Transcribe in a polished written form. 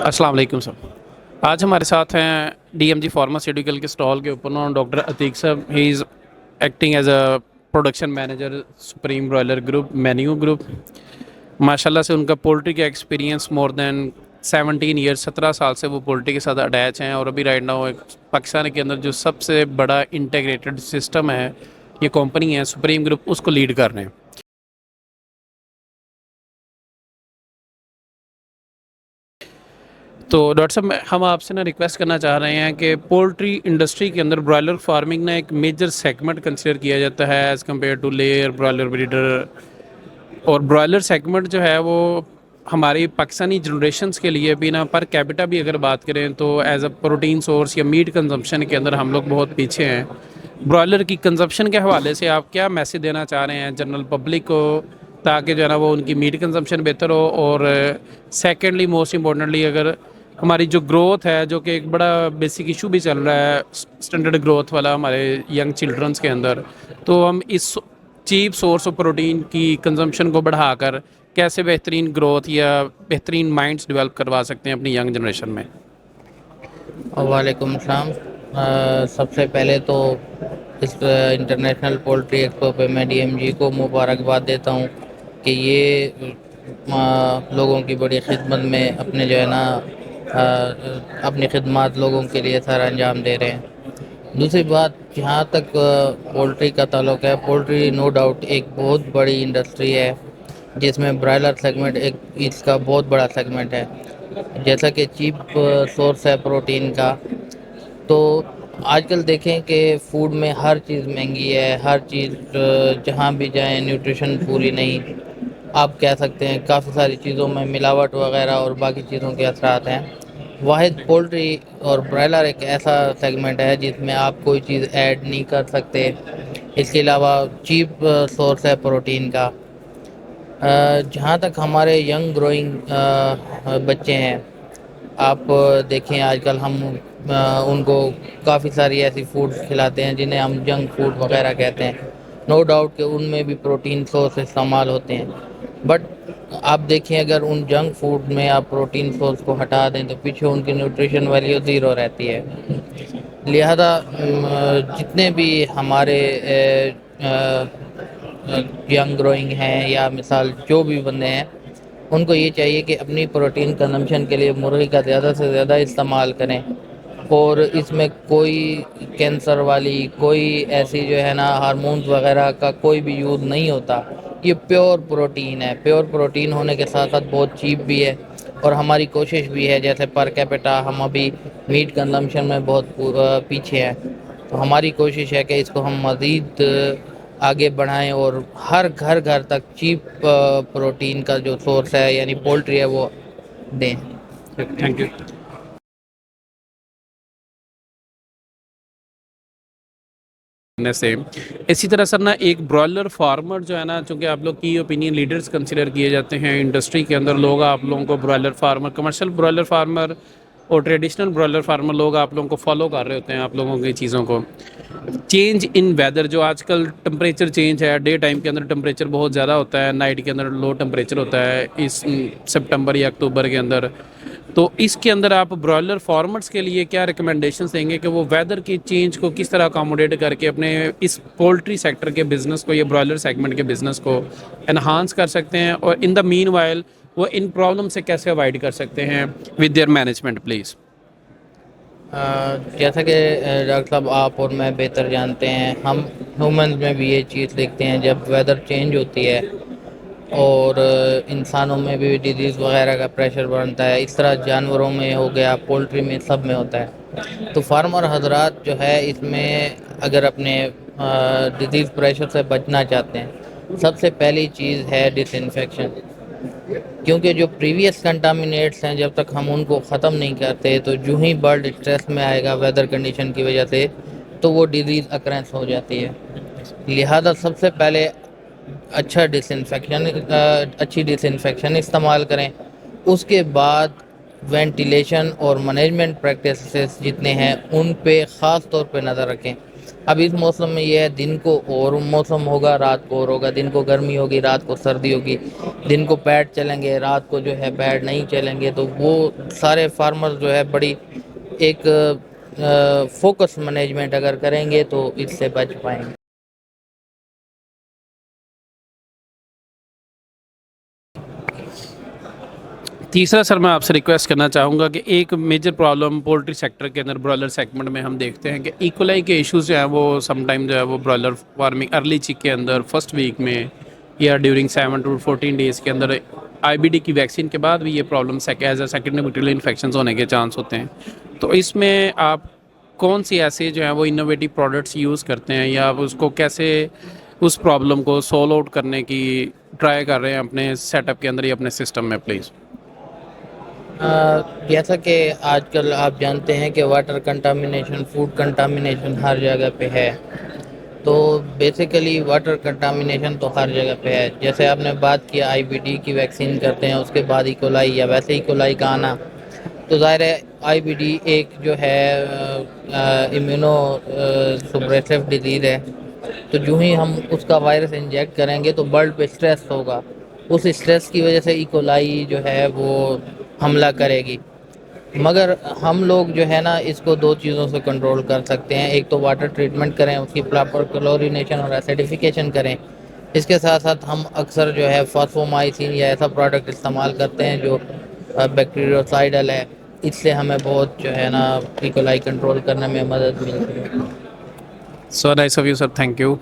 अस्सलाम वालेकुम सर। आज हमारे साथ हैं डीएमजी फार्मास्यूटिकल के स्टॉल के ऊपर ना डॉक्टर अतीक साहब। He is acting as a production manager supreme broiler group menu group. माशाल्लाह से उनका पोल्ट्री का एक्सपीरियंस मोर देन 17 ईयर्स 17 साल से वो पोल्ट्री के साथ अटैच हैं और अभी राइट नाउ एक पाकिस्तान के अंदर जो सबसे बड़ा इंटीग्रेटेड सिस्टम है, ये कंपनी है सुप्रीम ग्रुप, उसको लीड कर रहे हैं। तो डॉक्टर साहब हम आपसे ना रिक्वेस्ट करना चाह रहे हैं कि पोल्ट्री इंडस्ट्री के अंदर ब्रॉयलर फार्मिंग ना एक मेजर सेगमेंट कंसिडर किया जाता है as compare to layer broiler breeder, और ब्रॉयलर सेगमेंट जो है वो हमारी पाकिस्तानी जनरेशन्स के लिए भी ना पर कैपिटा भी अगर बात करें तो एज अ प्रोटीन सोर्स या मीट कंजम्पशन के अंदर हम लोग बहुत पीछे हैं। ब्रॉयलर की कंजम्पशन के हवाले से आप क्या मैसेज देना चाह रहे हैं जनरल पब्लिक को, ताकि जो है ना वो उनकी मीट कंजम्पशन बेहतर हो, और सेकेंडली मोस्ट इम्पोर्टेंटली अगर हमारी जो ग्रोथ है, जो कि एक बड़ा बेसिक इशू भी चल रहा है स्टैंडर्ड ग्रोथ वाला हमारे यंग चिल्ड्रंस के अंदर, तो हम इस चीप सोर्स ऑफ प्रोटीन की कंजम्पशन को बढ़ाकर कैसे बेहतरीन ग्रोथ या बेहतरीन माइंड्स डेवलप करवा सकते हैं अपनी यंग जनरेशन में। वालेकुम सलाम। सबसे पहले तो इस इंटरनेशनल पोल्ट्री एक्सपो पे मैं डीएमजी को मुबारकबाद देता हूँ कि ये लोगों की बड़ी खिदमत में अपने जो है ना अपनी खिदमत लोगों के लिए सर अंजाम दे रहे हैं। दूसरी बात, जहाँ तक पोल्ट्री का ताल्लुक है, पोल्ट्री नो डाउट एक बहुत बड़ी इंडस्ट्री है जिसमें ब्रायलर सेगमेंट एक इसका बहुत बड़ा सेगमेंट है। जैसा कि चीप सोर्स है प्रोटीन का, तो आजकल देखें कि फूड में हर चीज़ महंगी है, हर चीज़ जहाँ भी जाएं न्यूट्रिशन पूरी नहीं, आप कह सकते हैं काफ़ी सारी चीज़ों में मिलावट वगैरह और बाकी चीज़ों के असरात हैं। वाहिद पोल्ट्री और ब्रायलर एक ऐसा सेगमेंट है जिसमें आप कोई चीज़ ऐड नहीं कर सकते। इसके अलावा चीप सोर्स है प्रोटीन का। जहाँ तक हमारे यंग ग्रोइंग बच्चे हैं, आप देखें आजकल हम उनको काफ़ी सारी ऐसी फूड्स खिलाते हैं जिन्हें हम जंक फूड वगैरह कहते हैं। नो डाउट कि उनमें भी प्रोटीन सोर्स इस्तेमाल होते हैं, बट आप देखें अगर उन जंक फूड में आप प्रोटीन सोर्स को हटा दें तो पीछे उनकी न्यूट्रिशन वैल्यू ज़ीरो रहती है। लिहाजा जितने भी हमारे यंग ग्रोइंग हैं या मिसाल जो भी बंदे हैं, उनको ये चाहिए कि अपनी प्रोटीन कंजम्पशन के लिए मुर्गी का ज़्यादा से ज़्यादा इस्तेमाल करें, और इसमें कोई कैंसर वाली कोई ऐसी जो है ना हार्मोन्स वगैरह का कोई भी यूज़ नहीं होता। ये प्योर प्रोटीन है। प्योर प्रोटीन होने के साथ साथ बहुत चीप भी है, और हमारी कोशिश भी है, जैसे पर कैपिटा हम अभी मीट कंजम्पशन में बहुत पीछे हैं, तो हमारी कोशिश है कि इसको हम मज़ीद आगे बढ़ाएं और हर घर घर तक चीप प्रोटीन का जो सोर्स है यानी पोल्ट्री है वो दें। Thank you. से इसी तरह सर ना एक ब्रॉयलर फार्मर जो है ना, चूँकि आप लोग की ओपिनियन लीडर्स कंसिडर किए जाते हैं इंडस्ट्री के अंदर, लोग आप लोगों को broiler farmer, commercial broiler farmer और ट्रेडिशनल ब्रॉयलर फार्मर लोग आप लोगों को फॉलो कर रहे होते हैं, आप लोगों की चीज़ों को। चेंज इन वेदर, जो आजकल टेम्परेचर चेंज है, डे टाइम के अंदर टेम्परेचर बहुत ज़्यादा होता है, नाइट के अंदर लो टेम्परेचर होता है इस सितंबर या अक्टूबर के अंदर, तो इसके अंदर आप ब्रॉयलर फार्मर्स के लिए क्या रिकमेंडेशंस देंगे कि वो वेदर की चेंज को किस तरह अकोमोडेट करके अपने इस पोल्ट्री सेक्टर के बिज़नेस को या ब्रॉयलर सेगमेंट के बिज़नेस को एनहांस कर सकते हैं, और इन द मीन वाइल वो इन प्रॉब्लम से कैसे अवॉइड कर सकते हैं विद देयर मैनेजमेंट प्लीज़। जैसा कि डॉक्टर साहब आप और मैं बेहतर जानते हैं, हम ह्यूमंस में भी ये चीज़ देखते हैं जब वेदर चेंज होती है और इंसानों में भी डिजीज़ वगैरह का प्रेशर बनता है, इस तरह जानवरों में हो गया, पोल्ट्री में, सब में होता है। तो फार्मर हजरात जो है इसमें अगर अपने डिजीज़ प्रेशर से बचना चाहते हैं, सबसे पहली चीज़ है डिसइंफेक्शन। क्योंकि जो प्रीवियस कंटामिनेट्स हैं जब तक हम उनको ख़त्म नहीं करते, तो जो ही बर्ड स्ट्रेस में आएगा वेदर कंडीशन की वजह से, तो वो डिजीज़ अकरेंस हो जाती है। लिहाजा सबसे पहले अच्छी डिसइंफेक्शन इस्तेमाल करें। उसके बाद वेंटिलेशन और मैनेजमेंट प्रैक्टिसेस जितने हैं उन पे ख़ास तौर पे नज़र रखें। اب اس موسم میں یہ ہے دن کو اور موسم ہوگا رات کو اور ہوگا, دن کو گرمی ہوگی رات کو سردی ہوگی, دن کو پیڈ چلیں گے رات کو جو ہے پیڈ نہیں چلیں گے, تو وہ سارے فارمر جو ہے بڑی ایک فوکس مینجمنٹ اگر کریں گے تو اس سے بچ پائیں گے. تیسرا سر میں آپ سے ریکویسٹ کرنا چاہوں گا کہ ایک میجر پرابلم پولٹری سیکٹر کے اندر برائلر سیگمنٹ میں ہم دیکھتے ہیں کہ ایکولائی کے ایشوز جو ہیں وہ سم ٹائم جو ہے وہ برائلر فارمنگ ارلی چک کے اندر فرسٹ ویک میں یا ڈیورنگ 7 to 14 ڈیز کے اندر آئی بی ڈی کی ویکسین کے بعد بھی یہ problem as a secondary bacterial infections ہونے کے چانس ہوتے ہیں. تو اس میں آپ کون سی ایسے جو ہیں وہ انوویٹیو پروڈکٹس یوز کرتے ہیں یا آپ اس کو کیسے اس پرابلم کو سولو آؤٹ کرنے کی ٹرائی کر رہے ہیں اپنے سیٹ اپ کے اندر یا اپنے سسٹم میں پلیز؟ جیسا کہ آج کل آپ جانتے ہیں کہ واٹر کنٹامینیشن فوڈ کنٹامینیشن ہر جگہ پہ ہے, تو بیسیکلی واٹر کنٹامینیشن تو ہر جگہ پہ ہے. جیسے آپ نے بات کیا آئی بی ڈی کی ویکسین کرتے ہیں اس کے بعد ایکولائی یا ویسے ایکولائی کا آنا, تو ظاہر ہے آئی بی ڈی ایک جو ہے امیونو سپریسو ڈیزیز ہے, تو جو ہی ہم اس کا وائرس انجیکٹ کریں گے تو بلڈ پہ اسٹریس ہوگا, اس اسٹریس کی وجہ سے ایکولائی جو ہے وہ حملہ کرے گی. مگر ہم لوگ جو ہے نا اس کو دو چیزوں سے کنٹرول کر سکتے ہیں, ایک تو واٹر ٹریٹمنٹ کریں, اس کی پراپر کلورینیشن اور ایسیڈیفیکیشن کریں, اس کے ساتھ ساتھ ہم اکثر جو ہے فاسفومائسین یا ایسا پروڈکٹ استعمال کرتے ہیں جو بیکٹیریوسائڈل ہے, اس سے ہمیں بہت جو ہے نا ایکولائی کنٹرول کرنے میں مدد ملتی ہے. So nice of you sir, thank you.